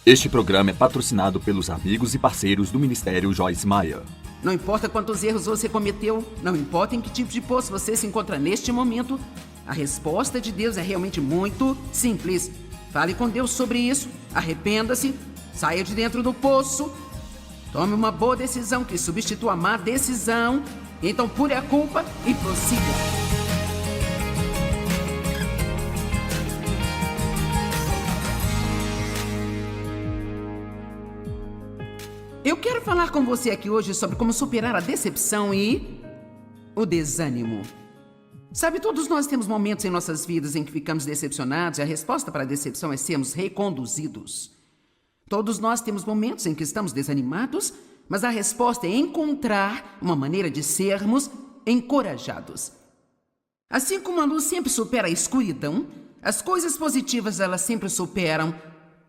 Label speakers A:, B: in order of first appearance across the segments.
A: Este programa é patrocinado pelos amigos e parceiros do Ministério Joyce Meyer.
B: Não importa quantos erros você cometeu, não importa em que tipo de poço você se encontra neste momento, a resposta de Deus é realmente muito simples. Fale com Deus sobre isso, arrependa-se, saia de dentro do poço, tome uma boa decisão que substitua a má decisão, então pure a culpa e prossiga. Eu quero falar com você aqui hoje sobre como superar a decepção e o desânimo. Sabe, todos nós temos momentos em nossas vidas em que ficamos decepcionados e a resposta para a decepção é sermos reconduzidos. Todos nós temos momentos em que estamos desanimados, mas a resposta é encontrar uma maneira de sermos encorajados. Assim como a luz sempre supera a escuridão, as coisas positivas elas sempre superam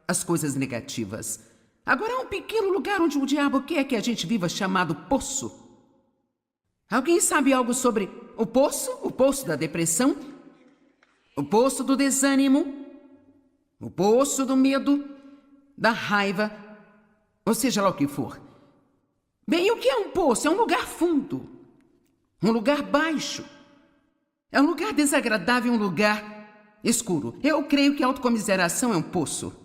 B: as coisas negativas. Agora há um pequeno lugar onde o diabo quer que a gente viva chamado poço. Alguém sabe algo sobre o poço? O poço da depressão? O poço do desânimo? O poço do medo? Da raiva? Ou seja lá o que for. Bem, o que é um poço? É um lugar fundo. Um lugar baixo. É um lugar desagradável, um lugar escuro. Eu creio que a autocomiseração é um poço.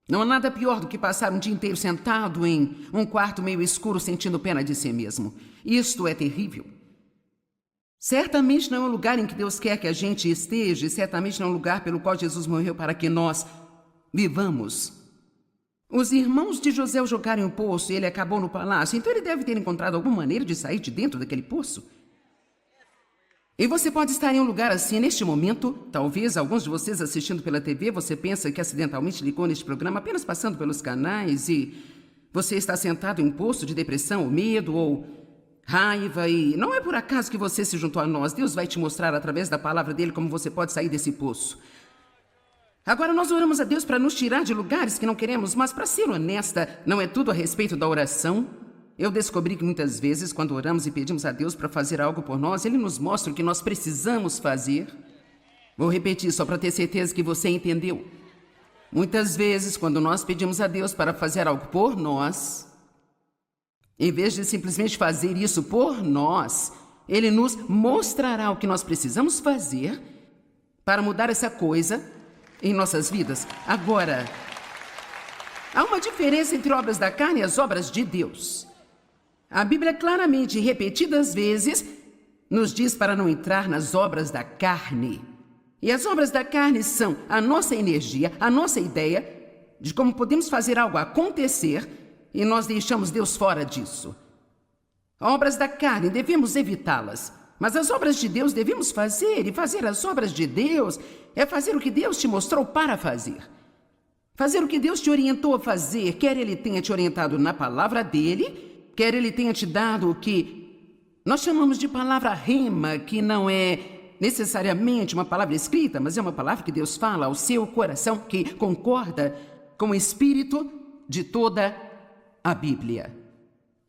B: Não há nada pior do que passar um dia inteiro sentado em um quarto meio escuro sentindo pena de si mesmo. Isto é terrível. Certamente não é um lugar em que Deus quer que a gente esteja e certamente não é um lugar pelo qual Jesus morreu para que nós vivamos. Os irmãos de José o jogaram em um poço e ele acabou no palácio, então ele deve ter encontrado alguma maneira de sair de dentro daquele poço. E você pode estar em um lugar assim neste momento. Talvez alguns de vocês assistindo pela TV, você pensa que acidentalmente ligou neste programa apenas passando pelos canais e você está sentado em um poço de depressão ou medo ou raiva e não é por acaso que você se juntou a nós. Deus vai te mostrar através da palavra dele como você pode sair desse poço. Agora nós oramos a Deus para nos tirar de lugares que não queremos, mas para ser honesta, não é tudo a respeito da oração. Eu descobri que muitas vezes, quando oramos e pedimos a Deus para fazer algo por nós, Ele nos mostra o que nós precisamos fazer. Vou repetir só para ter certeza que você entendeu. Muitas vezes, quando nós pedimos a Deus para fazer algo por nós, em vez de simplesmente fazer isso por nós, Ele nos mostrará o que nós precisamos fazer para mudar essa coisa em nossas vidas. Agora, há uma diferença entre obras da carne e as obras de Deus. A Bíblia claramente, repetidas vezes, nos diz para não entrar nas obras da carne. E as obras da carne são a nossa energia, a nossa ideia de como podemos fazer algo acontecer e nós deixamos Deus fora disso. Obras da carne, devemos evitá-las. Mas as obras de Deus devemos fazer, e fazer as obras de Deus é fazer o que Deus te mostrou para fazer. Fazer o que Deus te orientou a fazer, quer Ele tenha te orientado na palavra dEle, quer Ele tenha te dado o que nós chamamos de palavra rema, que não é necessariamente uma palavra escrita, mas é uma palavra que Deus fala ao seu coração, que concorda com o espírito de toda a Bíblia.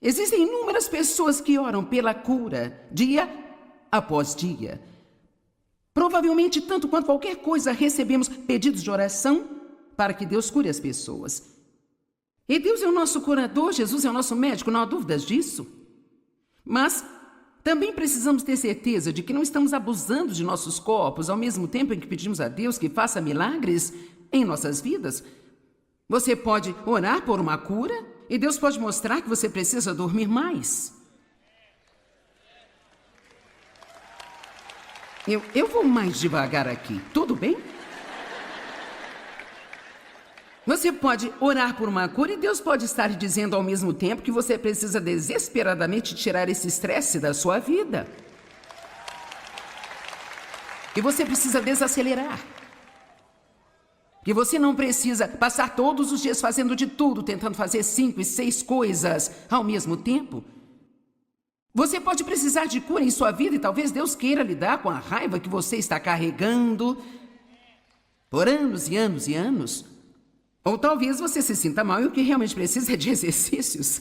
B: Existem inúmeras pessoas que oram pela cura, dia após dia. Provavelmente, tanto quanto qualquer coisa, recebemos pedidos de oração para que Deus cure as pessoas. E Deus é o nosso curador, Jesus é o nosso médico, não há dúvidas disso. Mas também precisamos ter certeza de que não estamos abusando de nossos corpos ao mesmo tempo em que pedimos a Deus que faça milagres em nossas vidas. Você pode orar por uma cura e Deus pode mostrar que você precisa dormir mais. Eu vou mais devagar aqui, tudo bem? Você pode orar por uma cura e Deus pode estar dizendo ao mesmo tempo que você precisa desesperadamente tirar esse estresse da sua vida. Que você precisa desacelerar. Que você não precisa passar todos os dias fazendo de tudo, tentando fazer 5 e 6 coisas ao mesmo tempo. Você pode precisar de cura em sua vida e talvez Deus queira lidar com a raiva que você está carregando por anos e anos e anos. Ou talvez você se sinta mal e o que realmente precisa é de exercícios.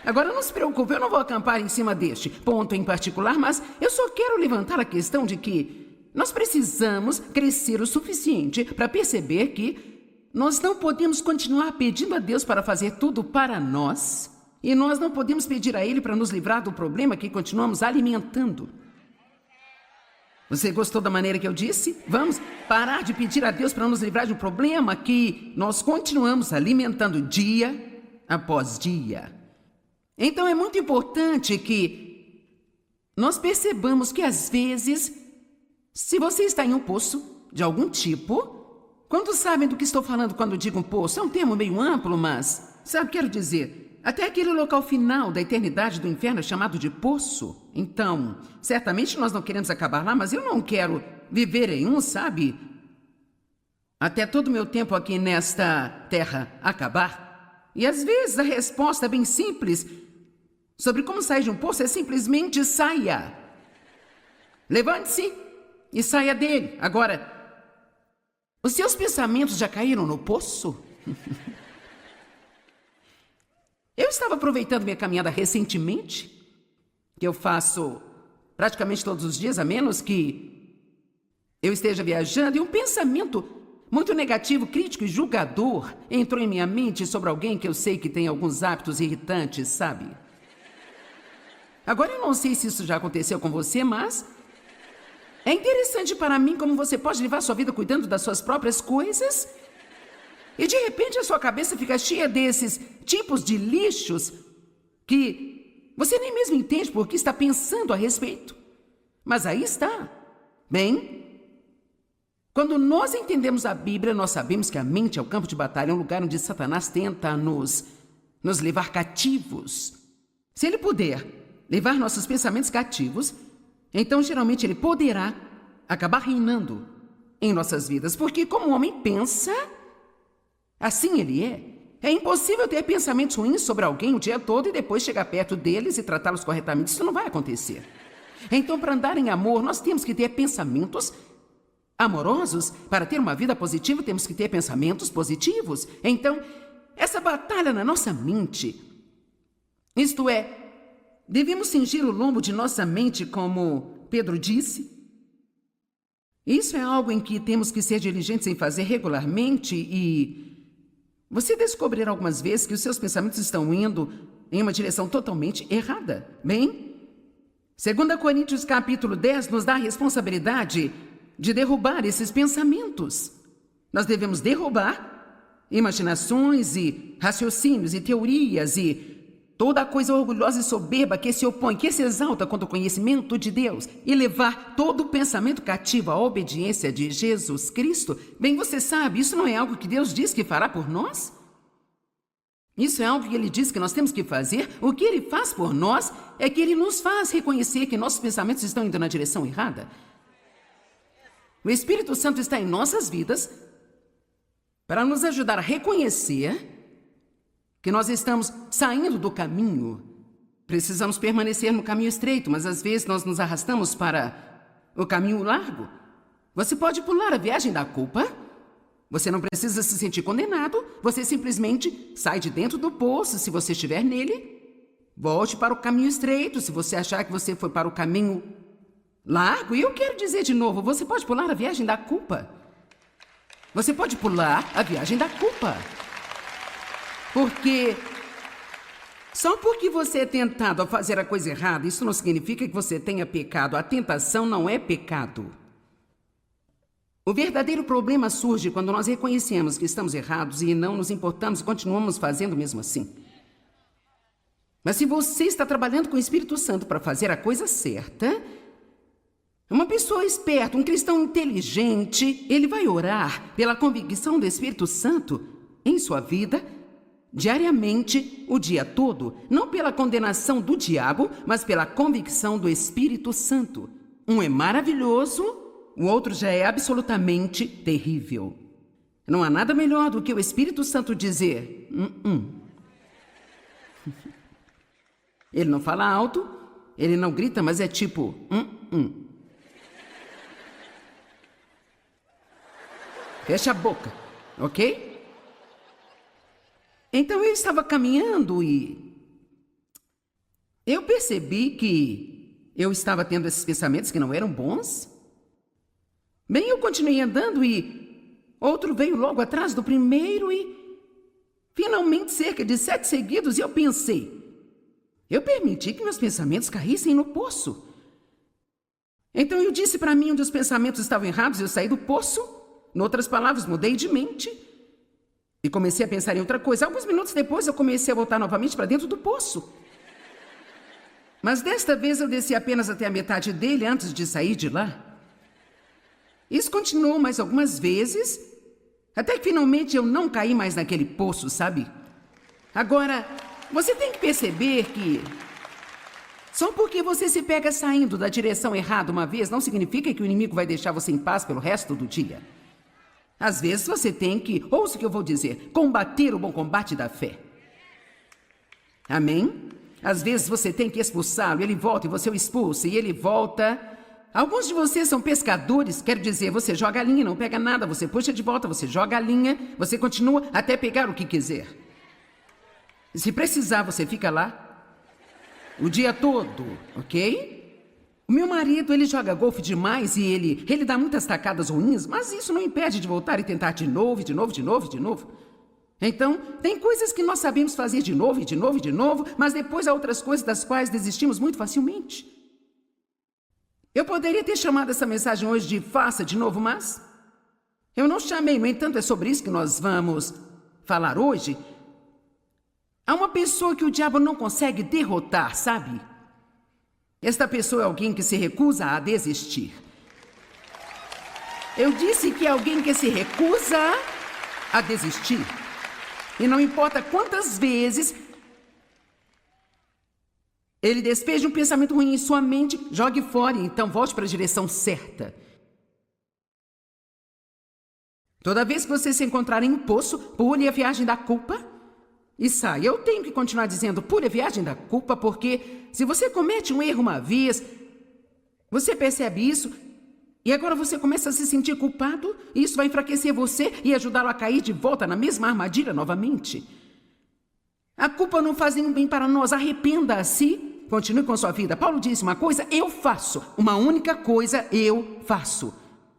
B: Agora não se preocupe, eu não vou acampar em cima deste ponto em particular, mas eu só quero levantar a questão de que nós precisamos crescer o suficiente para perceber que nós não podemos continuar pedindo a Deus para fazer tudo para nós, e nós não podemos pedir a Ele para nos livrar do problema que continuamos alimentando. Você gostou da maneira que eu disse? Vamos parar de pedir a Deus para nos livrar de um problema que nós continuamos alimentando dia após dia. Então é muito importante que nós percebamos que às vezes, se você está em um poço de algum tipo, quantos sabem do que estou falando quando digo um poço? É um termo meio amplo, mas sabe o que quero dizer? Até aquele local final da eternidade do inferno é chamado de poço. Então, certamente nós não queremos acabar lá, mas eu não quero viver em um, sabe? Até todo o meu tempo aqui nesta terra acabar. E às vezes a resposta é bem simples sobre como sair de um poço é simplesmente saia. Levante-se e saia dele. Agora, os seus pensamentos já caíram no poço? Eu estava aproveitando minha caminhada recentemente, que eu faço praticamente todos os dias, a menos que eu esteja viajando, e um pensamento muito negativo, crítico e julgador entrou em minha mente sobre alguém que eu sei que tem alguns hábitos irritantes, sabe? Agora eu não sei se isso já aconteceu com você, mas é interessante para mim como você pode levar sua vida cuidando das suas próprias coisas e de repente a sua cabeça fica cheia desses tipos de lixos que você nem mesmo entende por que está pensando a respeito. Mas aí está. Bem, quando nós entendemos a Bíblia, nós sabemos que a mente é o campo de batalha, é um lugar onde Satanás tenta nos levar cativos. Se ele puder levar nossos pensamentos cativos, então geralmente ele poderá acabar reinando em nossas vidas, porque como o homem pensa, assim ele é. É impossível ter pensamentos ruins sobre alguém o dia todo e depois chegar perto deles e tratá-los corretamente. Isso não vai acontecer. Então, para andar em amor, nós temos que ter pensamentos amorosos. Para ter uma vida positiva, temos que ter pensamentos positivos. Então, essa batalha na nossa mente, isto é, devemos cingir o lombo de nossa mente, como Pedro disse. Isso é algo em que temos que ser diligentes em fazer regularmente e você descobrirá algumas vezes que os seus pensamentos estão indo em uma direção totalmente errada. Bem, 2 Coríntios capítulo 10 nos dá a responsabilidade de derrubar esses pensamentos. Nós devemos derrubar imaginações e raciocínios e teorias e toda a coisa orgulhosa e soberba que se opõe, que se exalta contra o conhecimento de Deus e levar todo o pensamento cativo à obediência de Jesus Cristo. Bem, você sabe, isso não é algo que Deus diz que fará por nós? Isso é algo que Ele diz que nós temos que fazer. O que Ele faz por nós é que Ele nos faz reconhecer que nossos pensamentos estão indo na direção errada. O Espírito Santo está em nossas vidas para nos ajudar a reconhecer que nós estamos saindo do caminho. Precisamos permanecer no caminho estreito, mas às vezes nós nos arrastamos para o caminho largo. Você pode pular a viagem da culpa. Você não precisa se sentir condenado. Você simplesmente sai de dentro do poço, se você estiver nele. Volte para o caminho estreito, se você achar que você foi para o caminho largo. E eu quero dizer de novo, você pode pular a viagem da culpa. Você pode pular a viagem da culpa. Porque só porque você é tentado a fazer a coisa errada, isso não significa que você tenha pecado. A tentação não é pecado. O verdadeiro problema surge quando nós reconhecemos que estamos errados e não nos importamos e continuamos fazendo mesmo assim. Mas se você está trabalhando com o Espírito Santo para fazer a coisa certa, uma pessoa esperta, um cristão inteligente, ele vai orar pela convicção do Espírito Santo em sua vida diariamente, o dia todo, não pela condenação do diabo, mas pela convicção do Espírito Santo. Um é maravilhoso, o outro já é absolutamente terrível. Não há nada melhor do que o Espírito Santo dizer, Ele não fala alto, ele não grita, mas é tipo, Fecha a boca, ok? Então eu estava caminhando e eu percebi que eu estava tendo esses pensamentos que não eram bons. Bem, eu continuei andando e Outro veio logo atrás do primeiro e... finalmente, cerca de 7 seguidos, e eu pensei. Eu permiti que meus pensamentos caíssem no poço. Então eu disse para mim onde os pensamentos estavam errados, eu saí do poço. Em outras palavras, mudei de mente. E comecei a pensar em outra coisa. Alguns minutos depois, eu comecei a voltar novamente para dentro do poço. Mas desta vez eu desci apenas até a metade dele antes de sair de lá. Isso continuou mais algumas vezes, até que finalmente eu não caí mais naquele poço, sabe? Agora, você tem que perceber que só porque você se pega saindo da direção errada uma vez, não significa que o inimigo vai deixar você em paz pelo resto do dia. Às vezes você tem que, ouça o que eu vou dizer, combater o bom combate da fé. Amém? Às vezes você tem que expulsá-lo, ele volta e você o expulsa, e ele volta. Alguns de vocês são pescadores, quero dizer, você joga a linha, não pega nada, você puxa de volta, você joga a linha, você continua até pegar o que quiser. E se precisar, você fica lá o dia todo, ok? O meu marido, ele joga golfe demais e ele dá muitas tacadas ruins, mas isso não impede de voltar e tentar de novo, de novo, de novo, de novo. Então, tem coisas que nós sabemos fazer de novo, e de novo, e de novo, mas depois há outras coisas das quais desistimos muito facilmente. Eu poderia ter chamado essa mensagem hoje de faça de novo, mas eu não chamei. No entanto, é sobre isso que nós vamos falar hoje. Há uma pessoa que o diabo não consegue derrotar, sabe? Esta pessoa é alguém que se recusa a desistir. Eu disse que é alguém que se recusa a desistir. E não importa quantas vezes ele despeja um pensamento ruim em sua mente, jogue fora e então volte para a direção certa. Toda vez que você se encontrar em um poço, pule a viagem da culpa e saia. Eu tenho que continuar dizendo pule a viagem da culpa, porque se você comete um erro uma vez, você percebe isso e agora você começa a se sentir culpado e isso vai enfraquecer você e ajudá-lo a cair de volta na mesma armadilha novamente. A culpa não faz nenhum bem para nós. Arrependa-se, continue com sua vida. Paulo disse uma coisa, eu faço. Uma única coisa eu faço.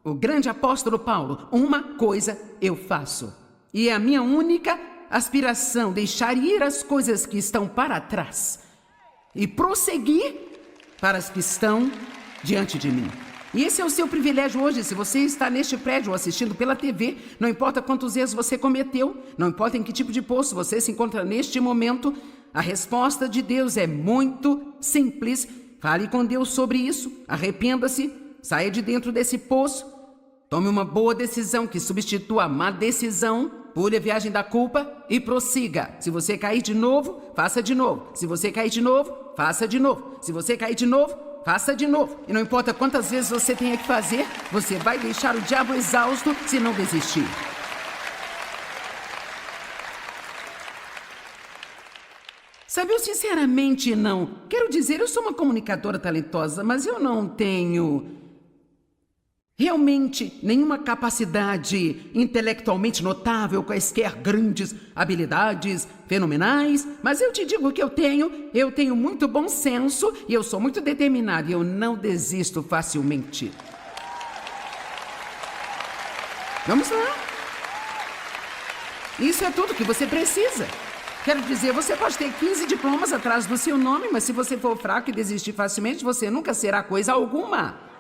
B: O grande apóstolo Paulo, uma coisa eu faço. E é a minha única aspiração, deixar ir as coisas que estão para trás e prosseguir para as que estão diante de mim. E esse é o seu privilégio hoje, se você está neste prédio ou assistindo pela TV, não importa quantos erros você cometeu, não importa em que tipo de poço você se encontra neste momento, a resposta de Deus é muito simples. Fale com Deus sobre isso, arrependa-se, saia de dentro desse poço, tome uma boa decisão que substitua a má decisão, pule a viagem da culpa e prossiga. Se você cair de novo, faça de novo. Se você cair de novo, faça de novo. Se você cair de novo, faça de novo. E não importa quantas vezes você tenha que fazer, você vai deixar o diabo exausto se não desistir. Sabe, eu sinceramente não... Quero dizer, eu sou uma comunicadora talentosa, mas eu não tenho realmente nenhuma capacidade intelectualmente notável, quaisquer grandes habilidades fenomenais, mas eu te digo que eu tenho muito bom senso e eu sou muito determinado e eu não desisto facilmente. Vamos lá. Isso é tudo que você precisa. Quero dizer, você pode ter 15 diplomas atrás do seu nome, mas se você for fraco e desistir facilmente, você nunca será coisa alguma.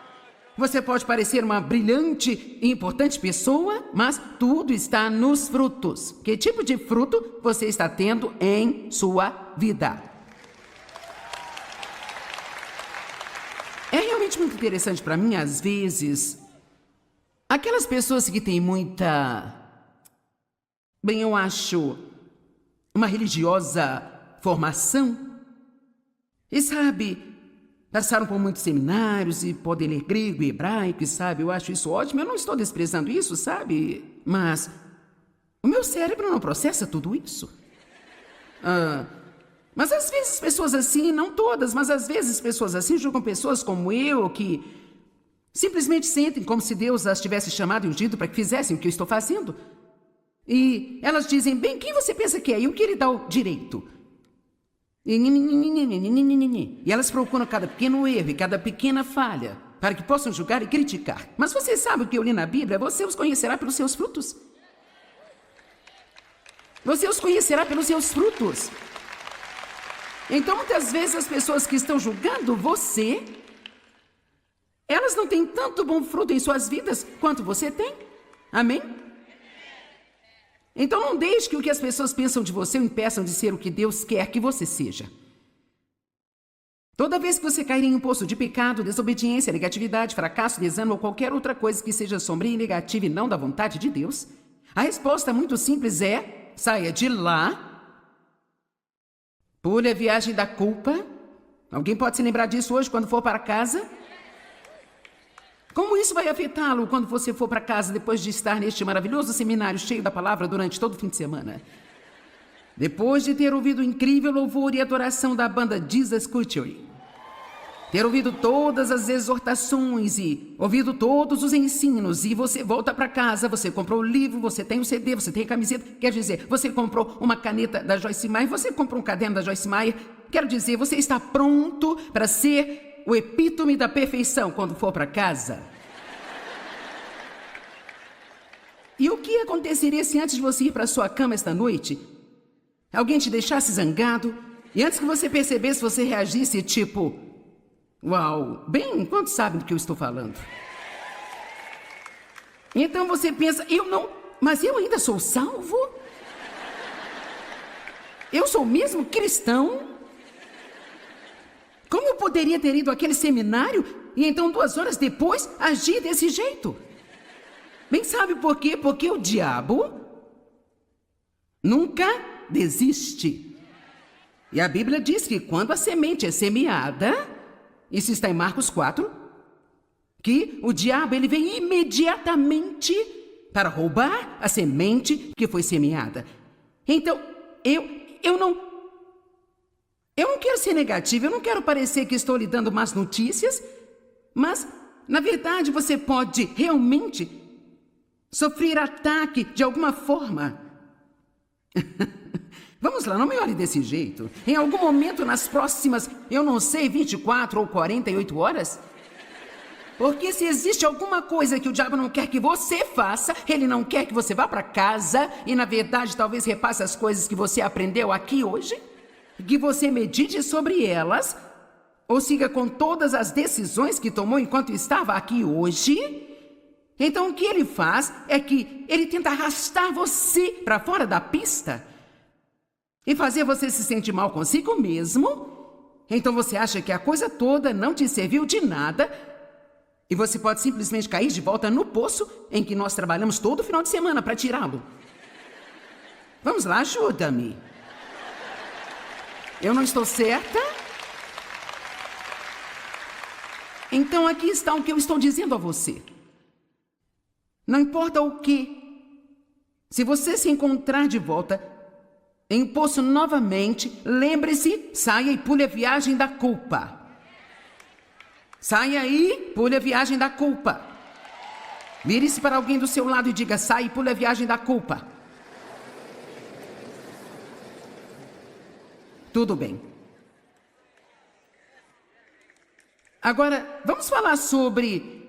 B: Você pode parecer uma brilhante e importante pessoa, mas tudo está nos frutos. Que tipo de fruto você está tendo em sua vida? É realmente muito interessante para mim, às vezes, aquelas pessoas que têm muita... Bem, eu acho... uma religiosa formação. E sabe... passaram por muitos seminários e podem ler grego e hebraico, e sabe, eu acho isso ótimo. Eu não estou desprezando isso, sabe? Mas o meu cérebro não processa tudo isso. Mas às vezes pessoas assim, não todas, mas às vezes pessoas assim julgam pessoas como eu, que simplesmente sentem como se Deus as tivesse chamado e ungido para que fizessem o que eu estou fazendo. E elas dizem, bem, quem você pensa que é? E o que lhe dá o direito? E elas procuram cada pequeno erro e cada pequena falha para que possam julgar e criticar. Mas você sabe o que eu li na Bíblia? Você os conhecerá pelos seus frutos. Você os conhecerá pelos seus frutos. Então, muitas vezes, as pessoas que estão julgando você, elas não têm tanto bom fruto em suas vidas quanto você tem. Amém? Então, não deixe que o que as pessoas pensam de você o impeçam de ser o que Deus quer que você seja. Toda vez que você cair em um poço de pecado, desobediência, negatividade, fracasso, desânimo ou qualquer outra coisa que seja sombria e negativa e não da vontade de Deus, a resposta muito simples é: saia de lá, pule a viagem da culpa. Alguém pode se lembrar disso hoje quando for para casa? Como isso vai afetá-lo quando você for para casa depois de estar neste maravilhoso seminário cheio da palavra durante todo o fim de semana? Depois de ter ouvido o incrível louvor e adoração da banda Jesus Culture, ter ouvido todas as exortações e ouvido todos os ensinos, e você volta para casa, você comprou o livro, você tem o CD, você tem a camiseta, quer dizer, você comprou uma caneta da Joyce Meyer, você comprou um caderno da Joyce Meyer, quero dizer, você está pronto para ser o epítome da perfeição quando for para casa. E o que aconteceria se antes de você ir para sua cama esta noite, alguém te deixasse zangado, e antes que você percebesse, você reagisse tipo: uau, bem, quantos sabem do que eu estou falando? Então você pensa: mas eu ainda sou salvo? Eu sou mesmo cristão? Como eu poderia ter ido àquele seminário e então 2 horas depois agir desse jeito? Bem, sabe por quê? Porque o diabo nunca desiste. E a Bíblia diz que quando a semente é semeada, isso está em Marcos 4, que o diabo ele vem imediatamente para roubar a semente que foi semeada. Então, eu não quero ser negativo, eu não quero parecer que estou lhe dando más notícias, mas, na verdade, você pode realmente sofrer ataque de alguma forma. Vamos lá, não me olhe desse jeito. Em algum momento nas próximas, 24 ou 48 horas. Porque se existe alguma coisa que o diabo não quer que você faça, ele não quer que você vá para casa e, na verdade, talvez repasse as coisas que você aprendeu aqui hoje, que você medite sobre elas, ou siga com todas as decisões que tomou enquanto estava aqui hoje. Então, o que ele faz é que ele tenta arrastar você para fora da pista e fazer você se sentir mal consigo mesmo. Então, você acha que a coisa toda não te serviu de nada e você pode simplesmente cair de volta no poço em que nós trabalhamos todo final de semana para tirá-lo. Vamos lá, ajuda-me. Eu não estou certa? Então, aqui está o que eu estou dizendo a você. Não importa o que, se você se encontrar de volta em um poço novamente, lembre-se, saia e pule a viagem da culpa. Saia aí, pule a viagem da culpa. Vire-se para alguém do seu lado e diga: saia e pule a viagem da culpa. Tudo bem. Agora, vamos falar sobre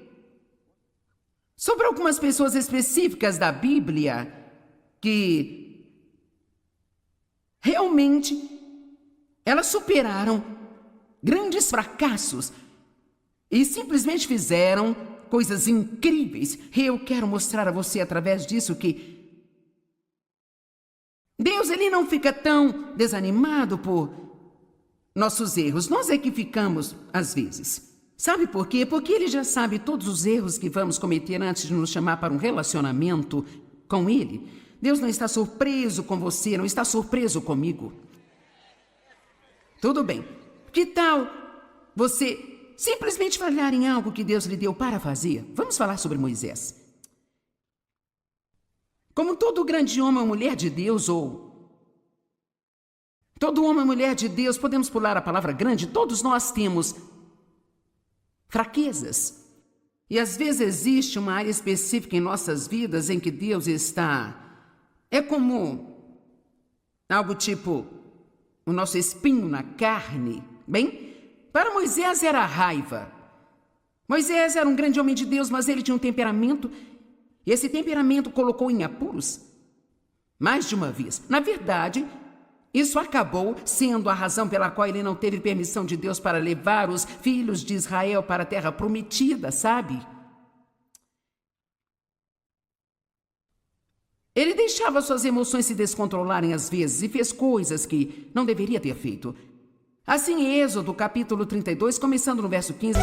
B: algumas pessoas específicas da Bíblia que realmente elas superaram grandes fracassos e simplesmente fizeram coisas incríveis. E eu quero mostrar a você através disso que Deus ele não fica tão desanimado por nossos erros. Nós é que ficamos às vezes. Sabe por quê? Porque ele já sabe todos os erros que vamos cometer antes de nos chamar para um relacionamento com ele. Deus não está surpreso com você, não está surpreso comigo. Tudo bem. Que tal você simplesmente falhar em algo que Deus lhe deu para fazer? Vamos falar sobre Moisés. Como todo grande homem ou mulher de Deus, ou todo homem ou mulher de Deus, podemos pular a palavra grande, todos nós temos fraquezas. E às vezes existe uma área específica em nossas vidas em que Deus está... É como algo tipo o nosso espinho na carne. Bem, para Moisés era a raiva. Moisés era um grande homem de Deus, mas ele tinha um temperamento. E esse temperamento o colocou em apuros mais de uma vez. Na verdade, isso acabou sendo a razão pela qual ele não teve permissão de Deus para levar os filhos de Israel para a terra prometida, sabe? Ele deixava suas emoções se descontrolarem às vezes e fez coisas que não deveria ter feito. Assim, em Êxodo, capítulo 32, começando no verso 15...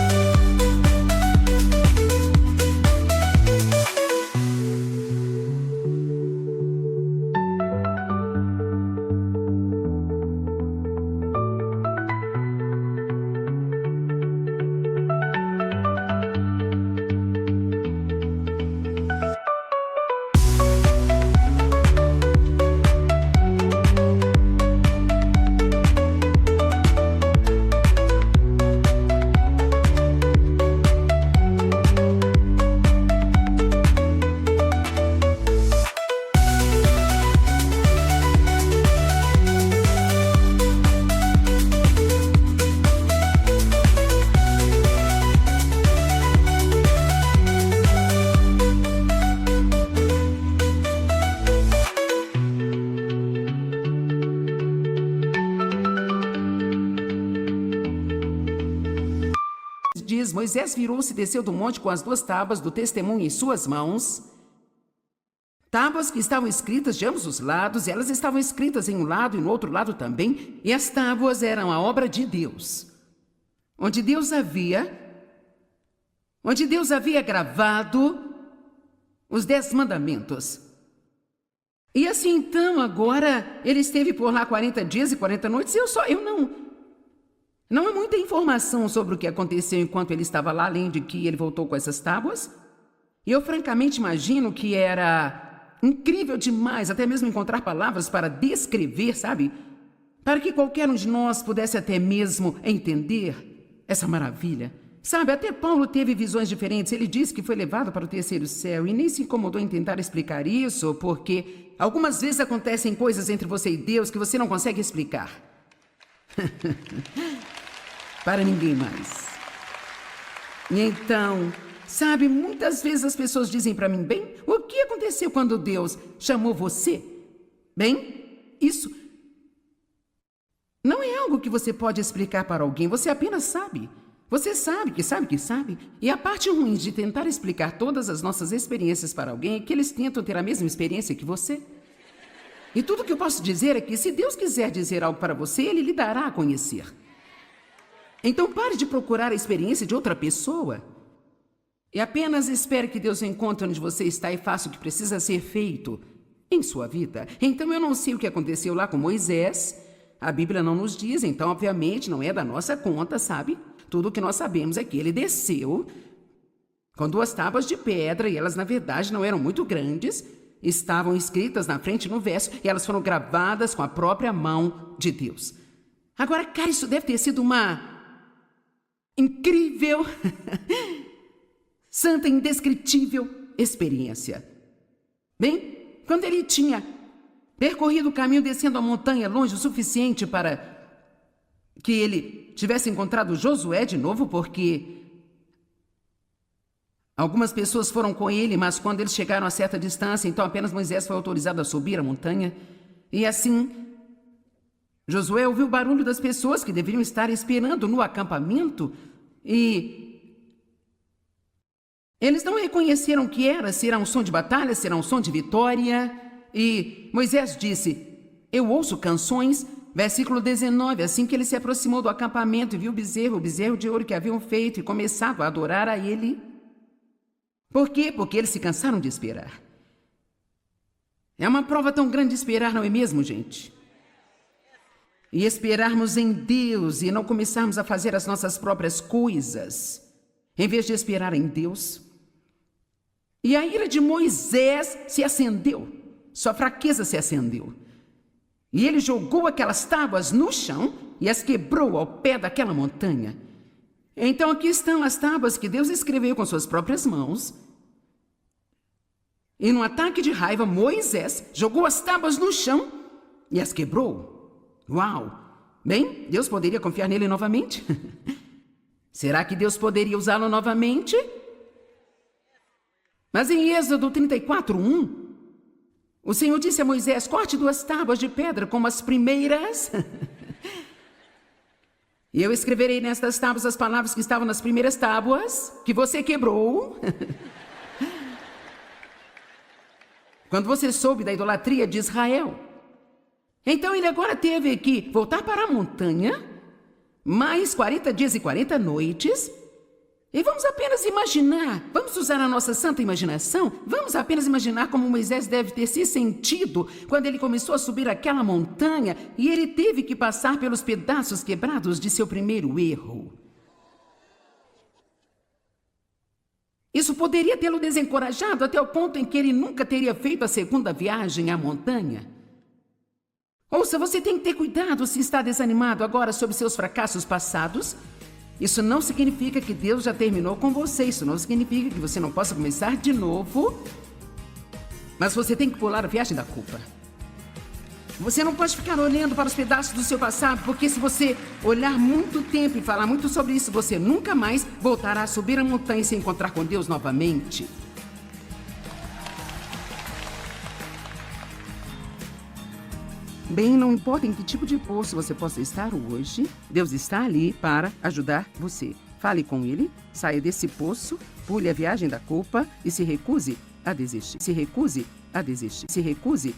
B: diz, Moisés virou-se e desceu do monte com as 2 tábuas do testemunho em suas mãos. Tábuas que estavam escritas de ambos os lados, e elas estavam escritas em um lado e no outro lado também, e as tábuas eram a obra de Deus, onde Deus havia gravado os 10 mandamentos. E assim então, agora, ele esteve por lá 40 dias e 40 noites, e não há muita informação sobre o que aconteceu enquanto ele estava lá, além de que ele voltou com essas tábuas. E eu francamente imagino que era incrível demais, até mesmo encontrar palavras para descrever, sabe? Para que qualquer um de nós pudesse até mesmo entender essa maravilha. Sabe, até Paulo teve visões diferentes. Ele disse que foi levado para o 3º céu e nem se incomodou em tentar explicar isso, porque algumas vezes acontecem coisas entre você e Deus que você não consegue explicar. Para ninguém mais. E então, sabe, muitas vezes as pessoas dizem para mim, bem, o que aconteceu quando Deus chamou você? Bem, isso não é algo que você pode explicar para alguém, você apenas sabe. Você sabe que sabe que sabe. E a parte ruim de tentar explicar todas as nossas experiências para alguém é que eles tentam ter a mesma experiência que você. E tudo que eu posso dizer é que se Deus quiser dizer algo para você, Ele lhe dará a conhecer. Então pare de procurar a experiência de outra pessoa e apenas espere que Deus encontre onde você está e faça o que precisa ser feito em sua vida. Então eu não sei o que aconteceu lá com Moisés, a Bíblia não nos diz, então obviamente não é da nossa conta, sabe? Tudo o que nós sabemos é que ele desceu com 2 tábuas de pedra e elas na verdade não eram muito grandes, estavam escritas na frente no verso e elas foram gravadas com a própria mão de Deus. Agora, cara, isso deve ter sido uma incrível, santa, indescritível experiência. Bem, quando ele tinha percorrido o caminho descendo a montanha longe o suficiente para que ele tivesse encontrado Josué de novo, porque algumas pessoas foram com ele, mas quando eles chegaram a certa distância, então apenas Moisés foi autorizado a subir a montanha. E assim, Josué ouviu o barulho das pessoas que deveriam estar esperando no acampamento e eles não reconheceram o que era, se era um som de batalha, se era um som de vitória. E Moisés disse, eu ouço canções. Versículo 19, assim que ele se aproximou do acampamento e viu o bezerro de ouro que haviam feito e começado a adorar a ele. Por quê? Porque eles se cansaram de esperar. É uma prova tão grande de esperar, não é mesmo, gente? E esperarmos em Deus e não começarmos a fazer as nossas próprias coisas, em vez de esperar em Deus. E a ira de Moisés se acendeu, sua fraqueza se acendeu. E ele jogou aquelas tábuas no chão e as quebrou ao pé daquela montanha. Então aqui estão as tábuas que Deus escreveu com suas próprias mãos. E num ataque de raiva, Moisés jogou as tábuas no chão e as quebrou. Uau! Bem, Deus poderia confiar nele novamente? Será que Deus poderia usá-lo novamente? Mas em Êxodo 34:1, o Senhor disse a Moisés: corte 2 tábuas de pedra como as primeiras. E eu escreverei nestas tábuas as palavras que estavam nas primeiras tábuas, que você quebrou. Quando você soube da idolatria de Israel. Então ele agora teve que voltar para a montanha, mais 40 dias e 40 noites. E vamos apenas imaginar, vamos usar a nossa santa imaginação, vamos apenas imaginar como Moisés deve ter se sentido quando ele começou a subir aquela montanha e ele teve que passar pelos pedaços quebrados de seu primeiro erro. Isso poderia tê-lo desencorajado até o ponto em que ele nunca teria feito a segunda viagem à montanha. Ouça, você tem que ter cuidado se está desanimado agora sobre seus fracassos passados. Isso não significa que Deus já terminou com você. Isso não significa que você não possa começar de novo. Mas você tem que pular a viagem da culpa. Você não pode ficar olhando para os pedaços do seu passado, porque se você olhar muito tempo e falar muito sobre isso, você nunca mais voltará a subir a montanha e se encontrar com Deus novamente. Bem, não importa em que tipo de poço você possa estar hoje, Deus está ali para ajudar você. Fale com Ele, saia desse poço, pule a viagem da culpa e se recuse a desistir. Se recuse a desistir. Se recuse